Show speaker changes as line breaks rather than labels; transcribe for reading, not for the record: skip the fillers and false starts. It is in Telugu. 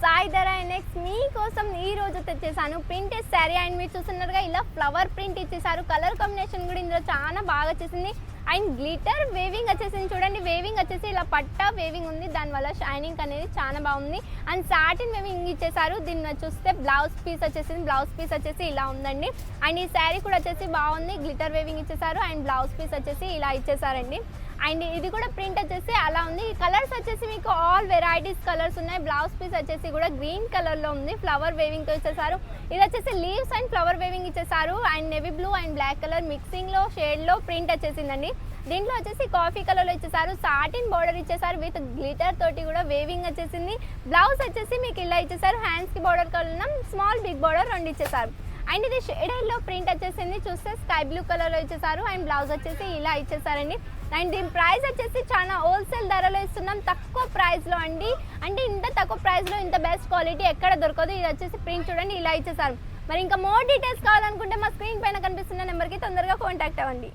సాయి ధర నెక్స్ట్ మీకోసం ఈ రోజు తెచ్చేసాను ప్రింటెడ్ శారీ. అండ్ మీరు చూస్తున్నారుగా ఇలా ఫ్లవర్ ప్రింట్ ఇచ్చేసారు. కలర్ కాంబినేషన్ కూడా ఇందులో చాలా బాగా వచ్చేసింది. అండ్ గ్లిటర్ వేవింగ్ వచ్చేసింది. చూడండి, వేవింగ్ వచ్చేసి ఇలా పట్టా వేవింగ్ ఉంది, దానివల్ల షైనింగ్ అనేది చాలా బాగుంది. అండ్ సాటిన్ వేవింగ్ ఇచ్చేసారు. దీన్ని చూస్తే బ్లౌజ్ పీస్ వచ్చేసింది. బ్లౌజ్ పీస్ వచ్చేసి ఇలా ఉందండి. అండ్ ఈ శారీ కూడా వచ్చేసి బాగుంది, గ్లిటర్ వేవింగ్ ఇచ్చేసారు. అండ్ బ్లౌజ్ పీస్ వచ్చేసి ఇలా ఇచ్చేసారండి. అండ్ ఇది కూడా ప్రింట్ వచ్చేసి అలా ఉంది. ఈ కలర్స్ వచ్చేసి మీకు ఆల్ వెరైటీస్ కలర్స్ ఉన్నాయి. బ్లౌజ్ పీస్ వచ్చేసి కూడా గ్రీన్ కలర్లో ఉంది, ఫ్లవర్ వేవింగ్తో ఇచ్చేసారు. ఇది వచ్చేసి లీవ్స్ అండ్ ఫ్లవర్ వేవింగ్ ఇచ్చేసారు. And navy blue and black colour మిక్సింగ్లో షేడ్లో ప్రింట్ వచ్చేసిందండి. దీంట్లో వచ్చేసి కాఫీ కలర్లో ఇచ్చేసారు. సాటిన్ బార్డర్ ఇచ్చేసారు విత్ గ్లిటర్ తోటి కూడా వేవింగ్ వచ్చేసింది. బ్లౌజ్ వచ్చేసి మీకు ఇలా ఇచ్చేసారు. హ్యాండ్స్కి border colour small big border రెండు ఇచ్చేసారు. అండ్ ఇది షేడెడ్లో ప్రింట్ వచ్చేసింది. చూస్తే స్కై బ్లూ కలర్లో ఇచ్చేసారు. అండ్ బ్లౌజ్ వచ్చేసి ఇలా ఇచ్చేసారండి. అండ్ దీని ప్రైస్ వచ్చేసి చాలా హోల్సేల్ ధరలో ఇస్తున్నాం, తక్కువ ప్రైస్లో అండి. అంటే ఇంత తక్కువ ప్రైస్లో ఇంత బెస్ట్ క్వాలిటీ ఎక్కడ దొరకదు. ఇది వచ్చేసి ప్రింట్ చూడండి ఇలా ఇచ్చేసారు. మరి ఇంకా మోర్ డీటెయిల్స్ కావాలనుకుంటే మా స్క్రీన్ పైన కనిపిస్తున్న నెంబర్కి తొందరగా కాంటాక్ట్ అవ్వండి.